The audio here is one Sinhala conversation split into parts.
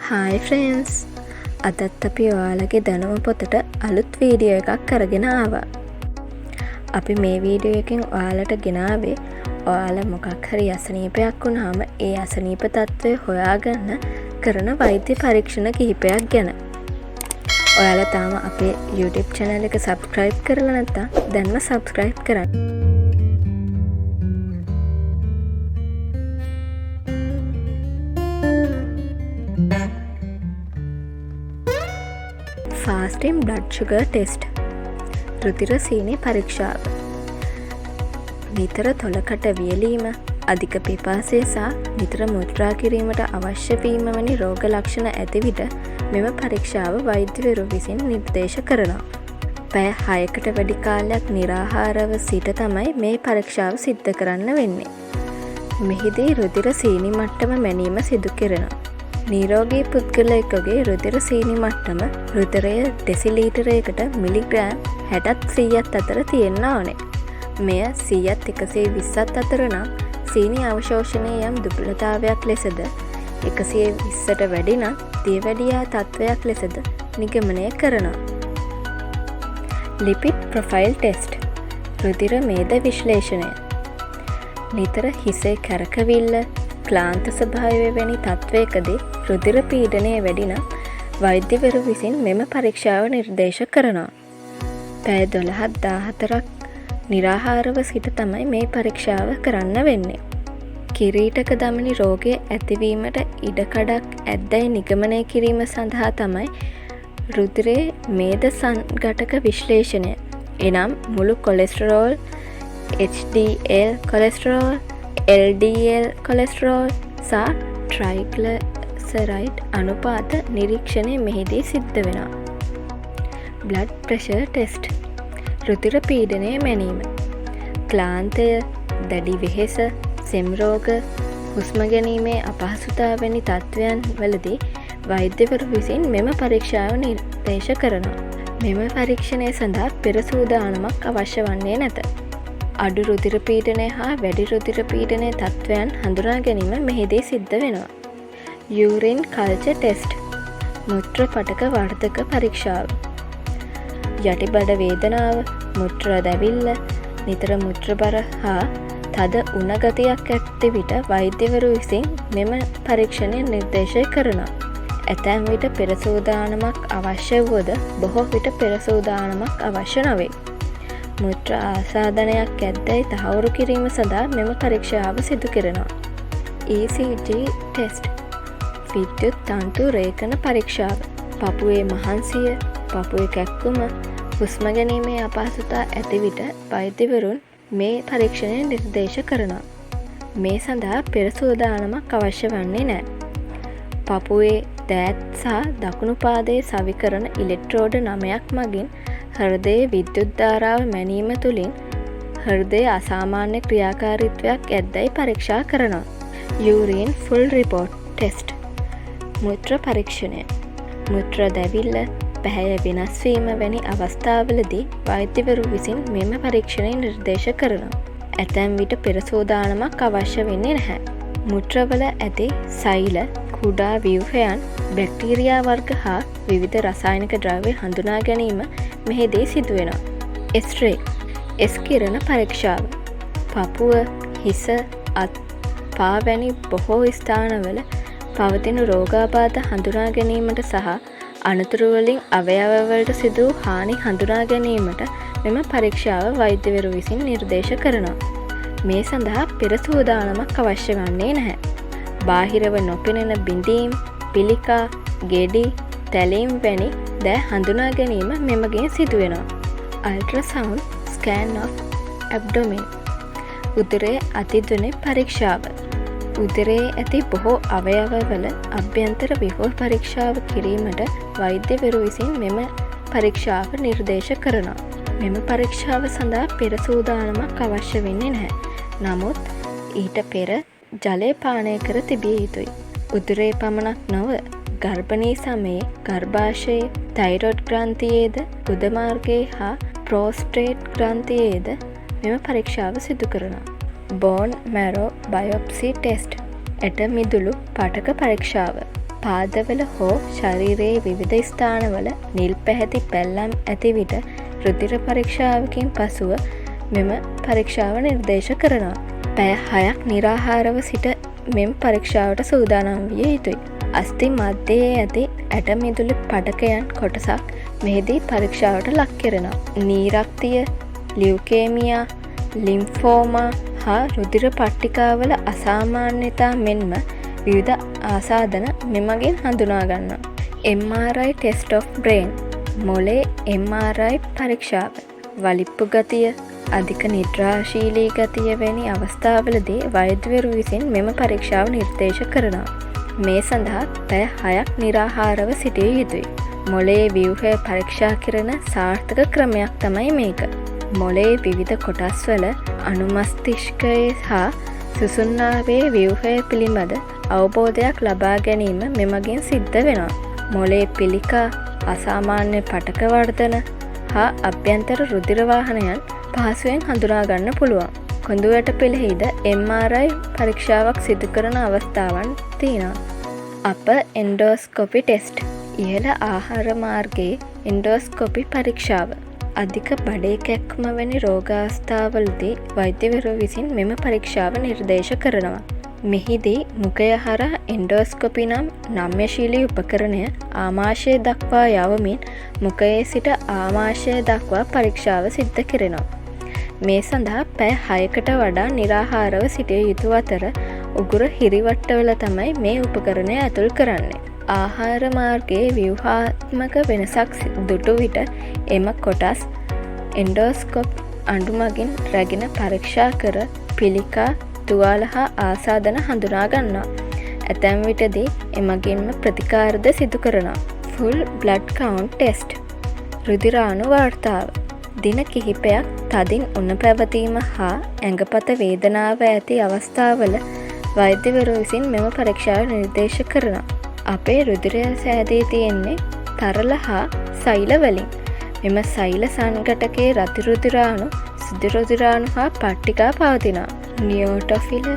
හායි ෆ්‍රෙන්ඩ්ස්, අදත් අපි ඔයාලගේ දැනුම පොතට අලුත් වීඩියෝ එකක් අරගෙන ආවා. අපි මේ වීඩියෝ එකෙන් ඔයාලට ගෙනාවේ ඔයාලා මොකක් හරි අසනීපයක් වුණාම ඒ අසනීප තත්ත්වය හොයාගන්න කරන වෛද්‍ය පරීක්ෂණ කිහිපයක් ගැන. ඔයාලා තාම අපේ YouTube channel එක subscribe කරලා නැත්නම් දැන්ම subscribe කරන්න. ෆාස්ටිං බ්ලඩ් ෂුගර් ටෙස්ට් රුධිර සීනි පරීක්ෂාව. නිතර තොලකට වියලීම, අධික පිපාසය සහ නිතර මුත්‍රා කිරීමට අවශ්‍ය වීම වැනි රෝග ලක්ෂණ ඇති විට මෙම පරීක්ෂාව වෛද්‍යවරු විසින් නිර්දේශ කරනවා. පැය 6කට වැඩි කාලයක් නිරාහාරව සිට තමයි මේ පරීක්ෂාව සිද්ධ කරන්න වෙන්නේ. මෙහිදී රුධිර සීනි මට්ටම මැනීම සිදු කරනවා. නිරෝගී පුද්ගලයෙකුගේ රුධිර සීනි මට්ටම රුධිරය ඩෙසිලීටරයකට මිලිග්‍රෑම් 60-100ත් අතර තියෙන්න ඕනේ. මෙය 100-120ත් අතර නම් සීනි අවශෝෂණයේ යම් දුර්වලතාවයක් ලෙසද 120ට වැඩි නම් දියවැඩියා තත්ත්වයක් ලෙසද නිගමනය කරනවා. ලිපිඩ් ප්‍රොෆයිල් ටෙස්ට් රුධිර මේද විශ්ලේෂණය. නිතර හිසේ කැරකවිල්ල, ක්ලාන්ත ස්වභාවය වැනි තත්ත්වයකදී රුධිර පීඩනය වැඩි නම් වෛද්‍යවරු විසින් මෙම පරීක්ෂාව නිර්දේශ කරනවා. පැය 12-14ක් නිරාහාරව සිට තමයි මේ පරීක්ෂාව කරන්න වෙන්නේ. කිරීටක දමනි රෝගය ඇතිවීමට ඉඩකඩක් ඇද්දැයි නිගමනය කිරීම සඳහා තමයි රුධිරයේ මේද සංඝටක විශ්ලේෂණය, එනම් මුළු cholesterol, HDL cholesterol, LDL cholesterol සහ ට්‍රයිග්ලිසරයිඩ් අනුපාත නිරීක්ෂණය මෙහිදී සිද්ධ වෙනවා. බ්ලඩ් ප්‍රෙෂර් ටෙස්ට් රුධිර පීඩනය මැනීම. ක්ලාන්තය, දැඩි වෙහෙස, සෙම් රෝග, හුස්ම ගැනීමේ අපහසුතාව වැනි තත්ත්වයන් වලදී වෛද්‍යවරු විසින් මෙම පරීක්ෂාව නිර්දේශ කරනවා. මෙම පරීක්ෂණය සඳහා පෙර සූදානමක් අවශ්‍ය වන්නේ නැත. අඩු රුධිර පීඩනය හා වැඩි රුධිර පීඩනය තත්ත්වයන් හඳුනා ගැනීම මෙහිදී සිද්ධ වෙනවා. යූරින් කල්චර් ටෙස්ට් මුත්‍ර පටක වර්ධක පරීක්ෂාව. යටිබඩ වේදනාව, මුත්‍ර දැවිල්ල, නිතර මුත්‍රබර හා තද උණ ගතියක් ඇති විට වෛද්‍යවරු විසින් මෙම පරීක්ෂණය නිර්දේශ කරනවා. ඇතැම් විට පෙර සූදානමක් අවශ්‍ය වුවද බොහෝ විට පෙර සූදානමක් අවශ්‍ය නොවේ. මුත්‍ර ආසාදනයක් ඇද්දැයි තහවුරු කිරීම සඳහා මෙම පරීක්ෂාව සිදු කරනවා. ECG test විද්‍යුත් තන්තු රේඛන පරීක්ෂාව. පපුවේ මහන්සිය, පපුවේ කැක්කුම, හුස්ම ගැනීමේ අපහසුතා ඇති විට වෛද්‍යවරුන් මේ පරීක්ෂණය නිර්දේශ කරනවා. මේ සඳහා පෙර සූදානමක් අවශ්‍ය වන්නේ නැහැ. පපුවේ දෑත් සහ දකුණු පාදයේ සවි කරන ඉලෙක්ට්‍රෝඩ 9ක් මගින් හෘදයේ විද්‍යුත් ධාරාව මැනීම තුළින් හෘදයේ අසාමාන්‍ය ක්‍රියාකාරීත්වයක් ඇද්දැයි පරීක්ෂා කරනවා. යූරින් ෆුල් රිපෝට් ටෙස්ට් මුත්‍ර පරීක්ෂණය. මුත්‍ර දැවිල්ල, පැහැය වෙනස්වීම වැනි අවස්ථාවලදී වෛද්‍යවරු විසින් මෙම පරීක්ෂණය නිර්දේශ කරනවා. ඇතැම් විට පෙර සූදානමක් අවශ්‍ය වෙන්නේ නැහැ. මුත්‍රවල ඇති සෛල, කුඩා ව්‍යුහයන්, බැක්ටීරියා වර්ග හා විවිධ රසායනික ද්‍රව්‍ය හඳුනා ගැනීම මෙහිදී සිදුවෙනවා. S-ray S කිරණ පරීක්ෂාව. පපුව, හිස, අත්, පා වැනි බොහෝ ස්ථානවල පවතින රෝගාබාධ හඳුනා ගැනීමට සහ අනතුරුවලින් අවයවවලට සිදු හානි හඳුනා ගැනීමට මෙම පරීක්ෂාව වෛද්‍යවරු විසින් නිර්දේශ කරනවා. මේ සඳහා පෙර සූදානමක් අවශ්‍ය වන්නේ නැහැ. බාහිරව නොපෙනෙන බිඳීම්, පිළිකා, ගෙඩි, තැලීම් වැනි දෑ හඳුනා ගැනීම මෙමගින් සිදුවෙනවා. අල්ට්‍රාසවුන්ඩ් ස්කෑන් ඔෆ් ඇබ්ඩොමින් උදරයේ අතිධ්වනි පරීක්ෂාව. උදරයේ ඇති බොහෝ අවයවවල අභ්‍යන්තර විහෝර පරීක්ෂාව කිරීමට වෛද්‍යවරු විසින් මෙම පරීක්ෂාව නිර්දේශ කරනවා. මෙම පරීක්ෂාව සඳහා පෙර සූදානමක් අවශ්‍ය වෙන්නේ නැහැ. නමුත් ඊට පෙර ජලය පානය කර තිබිය යුතුයි. උදරයේ පමණක් නොව ගර්භණී සමයේ ගර්භාෂයේ, තයිරොයිඩ් ග්‍රන්ථියේද, ගුද මාර්ගයේ හා ප්‍රෝස්ටේට් ග්‍රන්ථියේද මෙම පරීක්ෂාව සිදු කරනවා. බෝන් මැරෝ බයොප්සි ටෙස්ට් ඇට මිදුළු පටක පරීක්ෂාව. පාදවල හෝ ශරීරයේ විවිධ ස්ථානවල නිල් පැහැති පැල්ලම් ඇති විට රුධිර පරීක්ෂාවකින් පසුව මෙම පරීක්ෂාව නිර්දේශ කරනවා. පැය 6ක් නිරාහාරව සිට මෙම පරීක්ෂාවට සූදානම් විය යුතුයි. අස්ථි මධ්‍යයේ ඇති ඇට මිදුළු පටකයන් කොටසක් මෙහිදී පරීක්ෂාවට ලක් කෙරෙනවා. නීරක්තිය, ලියුකේමියා, ලිම්ෆෝමා හා රුධිර පට්ටිකාවල අසාමාන්‍යතා මෙන්ම විවිධ ආසාදන මෙමගින් හඳුනා ගන්නවා. MRI test of brain මොලේ MRI පරීක්ෂාව. වලිප්පු ගතිය, අධික නිද්‍රාශීලී ගතිය වැනි අවස්ථාවලදී වෛද්‍යවරු විසින් මෙම පරීක්ෂාව නිර්දේශ කරනවා. මේ සඳහා පැය 6ක් නිරාහාරව සිටිය යුතුයි. මොලේ ව්‍යුහය පරීක්ෂා කරන සාර්ථක ක්‍රමයක් තමයි මේක. මොලේ විවිධ කොටස්වල අනුමස්තිෂ්කයේ හා සුසුම්නාවේ ව්‍යුහය පිළිබඳ අවබෝධයක් ලබා ගැනීම මෙමගින් සිද්ධ වෙනවා. මොලේ පිළිකා, අසාමාන්‍ය පටක වර්ධන හා අභ්‍යන්තර රුධිර වාහනයන් පහසුවෙන් හඳුනා ගන්න පුළුවන්. කොඳු වැට පෙළෙහිද MRI පරීක්ෂාවක් සිදු කරන අවස්ථාවන් තියෙනවා. අප එන්ඩෝස්කොපි ටෙස්ට් ඉහළ ආහාර මාර්ගයේ එන්ඩෝස්කොපි පරීක්ෂාව. අධික බඩේ කැක්කුම වැනි රෝගාවස්ථාවලදී වෛද්‍යවරු විසින් මෙම පරීක්ෂාව නිර්දේශ කරනවා. මෙහිදී මුඛය හරහා එන්ඩෝස්කොපි නම් නම්‍යශීලී උපකරණය ආමාශය දක්වා යවමින් මුඛයේ සිට ආමාශය දක්වා පරීක්ෂාව සිද්ධ කෙරෙනවා. මේ සඳහා පැය 6කට වඩා නිරාහාරව සිටිය යුතු අතර උගුර හිරිවට්ටවල තමයි මේ උපකරණය ඇතුල් කරන්නේ. ආහාර මාර්ගයේ ව්‍යුහාත්මක වෙනසක් දුටු විට එම කොටස් එන්ඩෝස්කොප් අඬු මගින් රැගෙන පරීක්ෂා කර පිළිකා, තුවාල හා ආසාදන හඳුනා ගන්නවා. ඇතැම් විටදී එමගින්ම ප්‍රතිකාරද සිදු කරනවා. ෆුල් බ්ලඩ් කවුන්ට් ටෙස්ට් රුධිරාණු වාර්තාව. දින කිහිපයක් තදින් උණ පැවතීම හා ඇඟපත වේදනාව ඇති අවස්ථාවල වෛද්‍යවරු විසින් මෙම පරීක්ෂාව නිර්දේශ කරනවා. අපේ රුධිරය සෑදී තියෙන්නේ තරල හා සෛල වලින්. මෙම සෛල සංඝටකයේ රති රුධිරාණු, සුදු රුධිරාණු හා පට්ටිකා පවතිනවා. නියෝටොෆිල,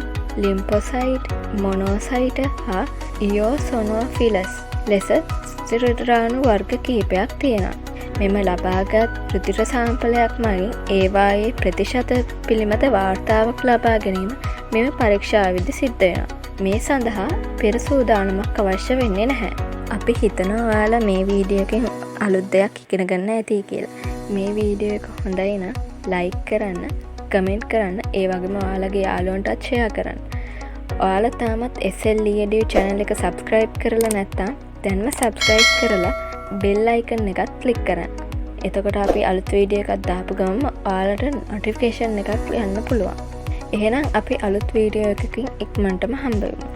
ලිම්ෆොසයිට්, මොනෝසයිට හා ඉයෝසොනෝෆිලස් ලෙස සුදු රුධිරාණු වර්ග කිහිපයක් තියෙනවා. මෙම ලබාගත් රුධිර සාම්පලයක් මගින් ඒවායේ ප්‍රතිශත පිළිබඳ වාර්තාවක් ලබා ගැනීම මෙම පරීක්ෂාවේදී සිද්ධ වෙනවා. මේ සඳහා පෙර සූදානමක් අවශ්‍ය වෙන්නේ නැහැ. අපි හිතනවා ඔයාලා මේ වීඩියෝ එකෙන් අලුත් දෙයක් ඉගෙන ගන්න ඇති කියලා. මේ වීඩියෝ එක හොඳයි නම් ලයික් කරන්න, කමෙන්ට් කරන්න, ඒ වගේම ඔයාලගේ යාළුවන්ටත් ෂෙයා කරන්න. ඔයාලා තාමත් SLEdu channel එක subscribe කරලා නැත්නම් දැන්ම subscribe කරලා bell icon එකත් click කරන්න. එතකොට අපි අලුත් වීඩියෝ එකක් දාපු ගමන් ඔයාලට notification එකක් යන්න පුළුවන්. එහෙනම් අපි අලුත් වීඩියෝ එකකින් ඉක්මනටම හම්බ වෙමු.